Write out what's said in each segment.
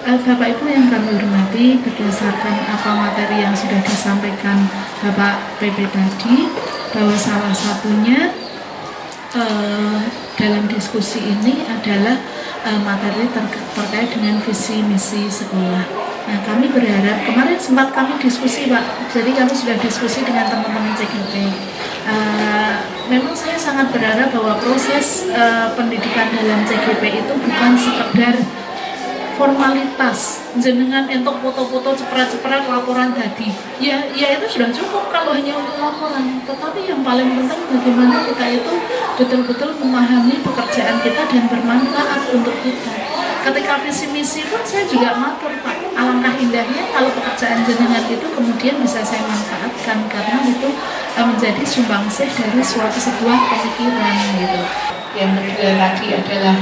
Bapak Ibu yang kami hormati, berdasarkan apa materi yang sudah disampaikan Bapak PP tadi, bahwa salah satunya dalam diskusi ini adalah materi terkait dengan visi misi sekolah. Nah, kami berharap, kemarin sempat kami diskusi Pak, jadi kami sudah diskusi dengan teman-teman CGP. Memang saya sangat berharap bahwa proses pendidikan dalam CGP itu bukan sekedar formalitas, jenengan entuk foto-foto cepret-cepret laporan tadi. Ya itu sudah cukup kalau hanya untuk laporan. Tetapi yang paling penting bagaimana kita itu betul-betul memahami pekerjaan kita dan bermanfaat untuk kita. Ketika visi misi pun saya juga matur Pak, alangkah indahnya kalau pekerjaan jenengan itu kemudian bisa saya manfaatkan karena itu menjadi sumbangsih dari sebuah pemikiran gitu. Yang kedua tadi adalah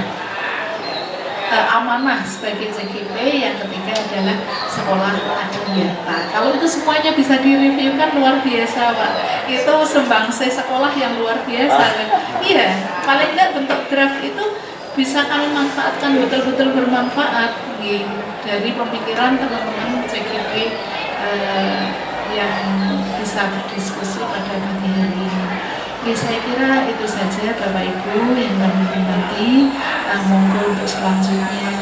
amanah sebagai CGP, yang ketiga adalah sekolah adiwiyata. Kalau itu semuanya bisa direview kan luar biasa Pak. Itu sumbangsih sekolah yang luar biasa kan. Iya, paling tidak bentuk draft itu bisa kami manfaatkan, betul-betul bermanfaat dari pemikiran teman-teman CGP yang bisa berdiskusi pada pagi hari ini. Ya, saya kira itu saja Bapak Ibu yang kami hormati. Monggo untuk selanjutnya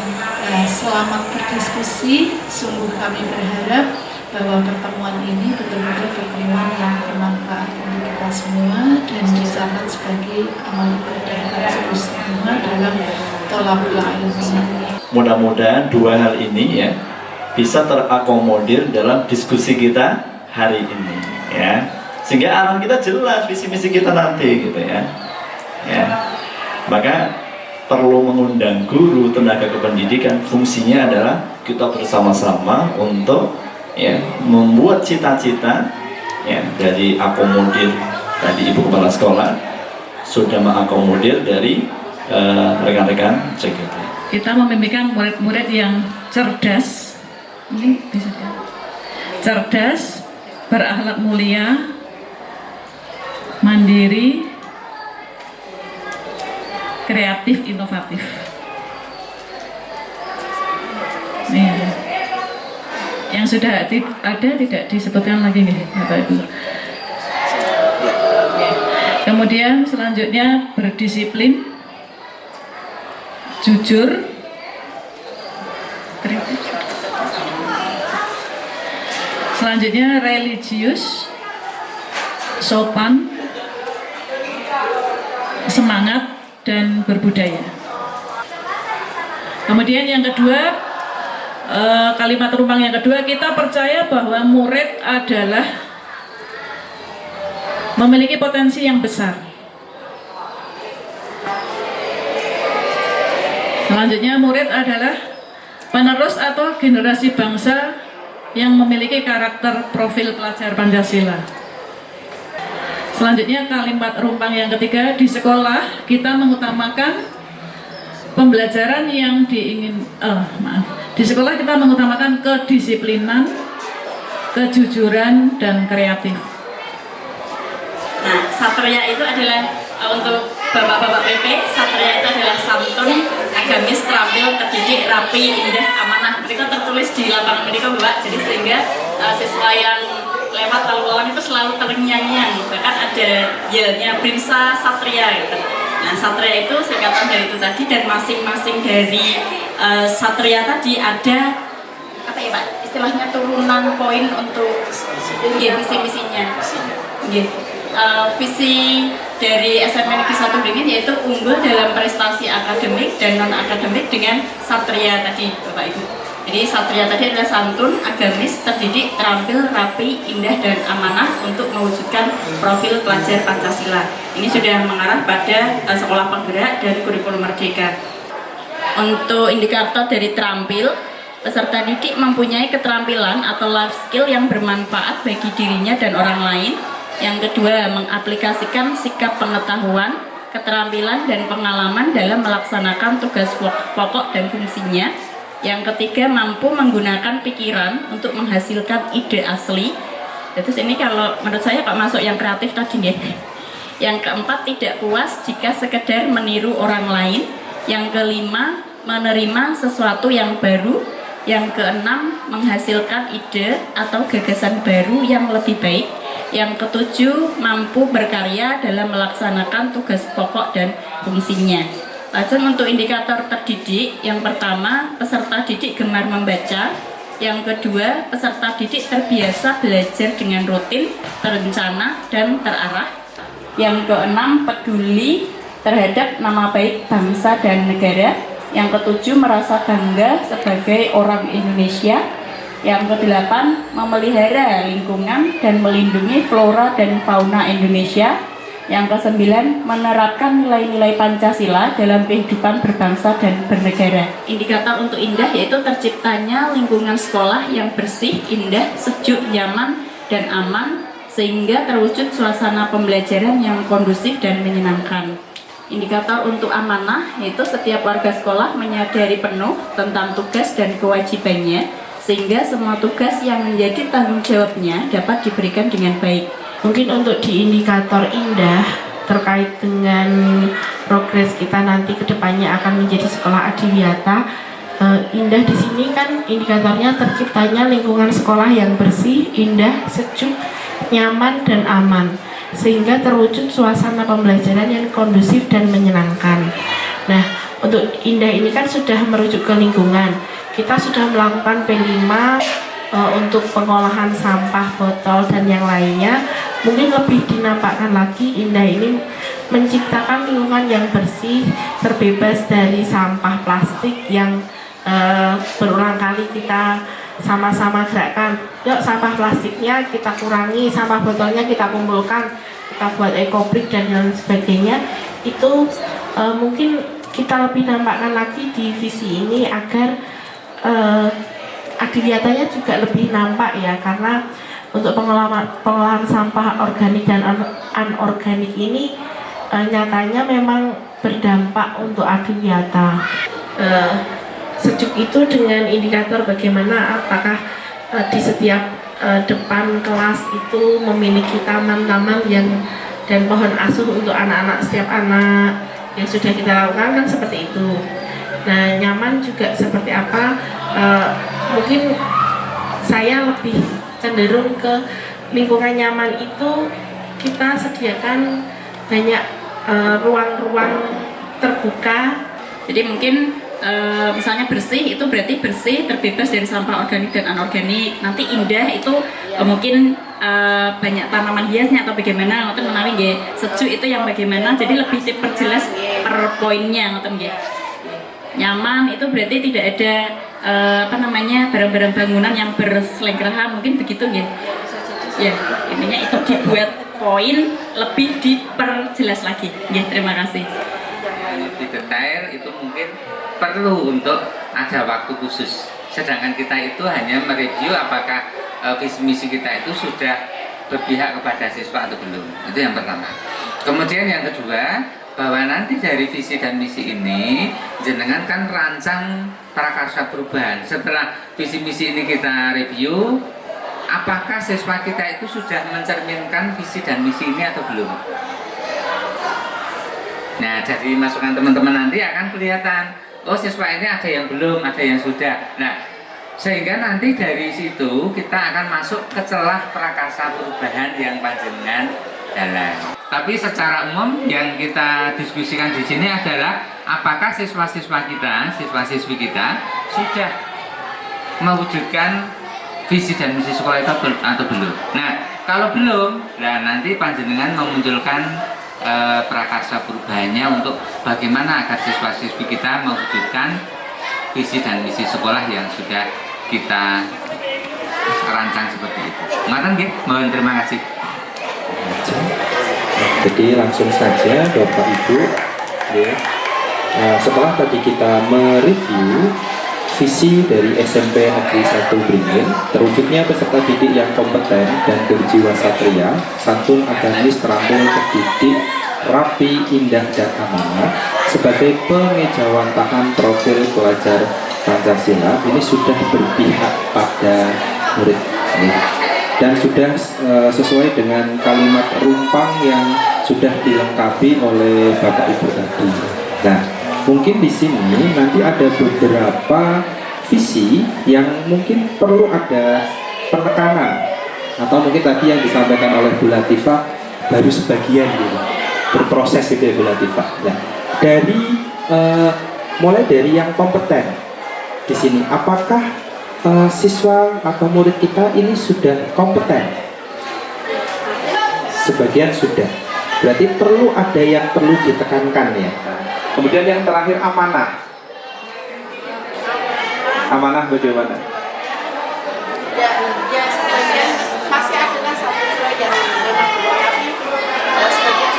selamat berdiskusi. Sungguh kami berharap bahwa pertemuan ini betul-betul pertemuan yang bermanfaat untuk kita semua dan dicatat sebagai amal ibadah kita semua dalam thalabul ilmi. Mudah-mudahan dua hal ini ya bisa terakomodir dalam diskusi kita hari ini ya. Sehingga arah kita jelas, visi misi kita nanti gitu ya. Maka perlu mengundang guru, tenaga kependidikan. Fungsinya adalah kita bersama-sama untuk membuat cita-cita dari akomodir tadi Ibu Kepala Sekolah sudah mengakomodir dari rekan-rekan CGP. Kita memimpikan murid-murid yang cerdas, ini bisa cerdas, berakhlak mulia, mandiri, kreatif, inovatif. Yang sudah ada tidak disebutkan lagi nih Bapak Ibu. Kemudian selanjutnya berdisiplin, jujur, kreatif. Selanjutnya religius, sopan, semangat, dan berbudaya. Kemudian yang kedua, kalimat rumpang yang kedua, kita percaya bahwa murid adalah memiliki potensi yang besar. Selanjutnya, murid adalah penerus atau generasi bangsa yang memiliki karakter profil pelajar Pancasila. Selanjutnya kalimat rumpang yang ketiga, di sekolah kita mengutamakan pembelajaran yang di sekolah kita mengutamakan kedisiplinan, kejujuran, dan kreatif. Nah, satria itu adalah untuk bapak-bapak PP, satria itu adalah santun, agamis, terampil, terdidik, rapi, indah, amanah. Mereka tertulis di lapangan mereka Bapak, jadi sehingga siswa yang lewat lalu lalang itu selalu terngiang-ngiang, bahkan ada yelnya Brimsa Satria gitu. Nah, satria itu singkatan dari itu tadi, dan masing-masing dari satria tadi ada apa ya Pak, istilahnya turunan poin untuk visi-misinya. Visi dari SMA Negeri 1 Beringin yaitu unggul dalam prestasi akademik dan non-akademik dengan satria tadi Bapak Ibu. Jadi satria tadi adalah santun, agamis, terdidik, terampil, rapi, indah, dan amanah untuk mewujudkan profil pelajar Pancasila. Ini sudah mengarah pada sekolah penggerak dan kurikulum merdeka. Untuk indikator dari terampil, peserta didik mempunyai keterampilan atau life skill yang bermanfaat bagi dirinya dan orang lain. Yang kedua, mengaplikasikan sikap pengetahuan, keterampilan, dan pengalaman dalam melaksanakan tugas pokok dan fungsinya. Yang ketiga, mampu menggunakan pikiran untuk menghasilkan ide asli. Terus ini kalau menurut saya Pak masuk yang kreatif tadi ya. Yang keempat, tidak puas jika sekedar meniru orang lain. Yang kelima, menerima sesuatu yang baru. Yang keenam, menghasilkan ide atau gagasan baru yang lebih baik. Yang ketujuh, mampu berkarya dalam melaksanakan tugas pokok dan fungsinya. Lalu untuk indikator terdidik, yang pertama, peserta didik gemar membaca. Yang kedua, peserta didik terbiasa belajar dengan rutin, terencana, dan terarah. Yang keenam, peduli terhadap nama baik bangsa dan negara. Yang ketujuh, merasa bangga sebagai orang Indonesia. Yang kedelapan, memelihara lingkungan dan melindungi flora dan fauna Indonesia. Yang kesembilan, menerapkan nilai-nilai Pancasila dalam kehidupan berbangsa dan bernegara. Indikator untuk indah yaitu terciptanya lingkungan sekolah yang bersih, indah, sejuk, nyaman, dan aman, sehingga terwujud suasana pembelajaran yang kondusif dan menyenangkan. Indikator untuk amanah yaitu setiap warga sekolah menyadari penuh tentang tugas dan kewajibannya, sehingga semua tugas yang menjadi tanggung jawabnya dapat diberikan dengan baik. Mungkin untuk di indikator indah terkait dengan progres kita nanti kedepannya akan menjadi sekolah adiwiyata, indah di sini kan indikatornya terciptanya lingkungan sekolah yang bersih, indah, sejuk, nyaman, dan aman, sehingga terwujud suasana pembelajaran yang kondusif dan menyenangkan. Nah, untuk indah ini kan sudah merujuk ke lingkungan. Kita sudah melakukan P5 untuk pengolahan sampah, botol, dan yang lainnya. Mungkin lebih dinampakkan lagi, indah ini menciptakan lingkungan yang bersih, terbebas dari sampah plastik yang berulang kali kita sama-sama gerakkan. Yuk, sampah plastiknya kita kurangi, sampah botolnya kita kumpulkan, kita buat ekobrik dan lain sebagainya. Itu mungkin kita lebih nampakkan lagi di visi ini agar adiwiyatanya juga lebih nampak ya, karena untuk pengolahan sampah organik dan anorganik ini nyatanya memang berdampak untuk adiwiyata. Sejuk itu dengan indikator bagaimana apakah di setiap depan kelas itu memiliki taman-taman yang dan pohon asuh untuk anak-anak, setiap anak yang sudah kita lakukan kan seperti itu. Nah, nyaman juga seperti apa? Mungkin saya lebih cenderung ke lingkungan nyaman itu kita sediakan banyak ruang-ruang terbuka. Jadi mungkin misalnya bersih itu berarti bersih, terbebas dari sampah organik dan anorganik. Nanti indah itu mungkin banyak tanaman hiasnya atau bagaimana, ngoten menawi nggih. Sejuk itu yang bagaimana, jadi lebih diperjelas per poinnya, ngoten nggih. Nyaman itu berarti tidak ada barang-barang bangunan yang berselengkarahan, mungkin begitu nggih. Ya, intinya itu dibuat poin lebih diperjelas lagi. Nggih, terima kasih. Lebih detail itu mungkin perlu untuk ada waktu khusus, sedangkan kita itu hanya mereview apakah visi misi kita itu sudah berpihak kepada siswa atau belum. Itu yang pertama. Kemudian yang kedua, bahwa nanti dari visi dan misi ini jenengan kan rancang prakarsa perubahan. Setelah visi misi ini kita review, apakah siswa kita itu sudah mencerminkan visi dan misi ini atau belum? Nah, dari masukan teman-teman nanti akan kelihatan, oh siswa ini ada yang belum, ada yang sudah. Nah, sehingga nanti dari situ kita akan masuk ke celah prakarsa perubahan yang panjenengan jalan. Tapi secara umum yang kita diskusikan di sini adalah apakah siswa-siswa kita, siswa-siswi kita sudah mewujudkan visi dan misi sekolah itu atau belum. Nah, kalau belum, nah nanti panjenengan memunculkan prakarsa perubahannya untuk bagaimana agar siswa-siswi kita mewujudkan visi dan misi sekolah yang sudah kita rancang seperti itu. Mohon terima kasih. Jadi langsung saja Bapak Ibu ya. Setelah tadi kita mereview visi dari SMP Negeri 1 Beringin, terwujudnya peserta didik yang kompeten dan berjiwa satria, santun, agamis, terampil, terdidik, rapi, indah, dan amanah sebagai pengejawantahan profil pelajar Pancasila ini sudah berpihak pada murid ya. Dan sudah sesuai dengan kalimat rumpang yang sudah dilengkapi oleh Bapak Ibu tadi. Nah, mungkin di sini nanti ada beberapa visi yang mungkin perlu ada penekanan, atau mungkin tadi yang disampaikan oleh Bu Latifah baru sebagian gitu, berproses gitu ya Bu Latifah. Nah, dari mulai dari yang kompeten di sini, apakah siswa atau murid kita ini sudah kompeten? Sebagian sudah. Berarti perlu ada yang perlu ditekankan ya. Kemudian yang terakhir amanah. Amanah bagaimana? Ya sebagian masih adalah satu dua yang memang belum, tapi sebagian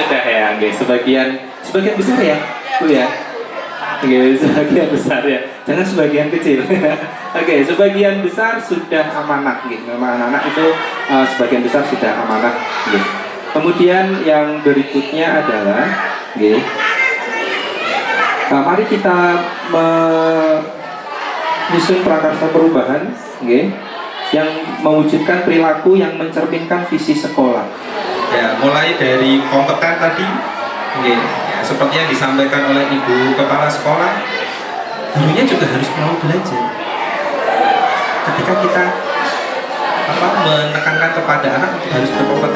Sudah ya, oke. Sebagian besar ya, Bu ya. Oke, sebagian besar ya. Jangan sebagian kecil. Oke, sebagian besar sudah amanah gitu. Memang anak-anak itu sebagian besar sudah amanah gitu. Kemudian yang berikutnya adalah gitu. Mari kita menyusun prakarsa perubahan gitu, yang mewujudkan perilaku yang mencerminkan visi sekolah. Ya, mulai dari kompeten tadi, ya, seperti yang disampaikan oleh Ibu Kepala Sekolah, gurunya juga harus mau belajar. Ketika kita menekankan kepada anak untuk harus berkompeten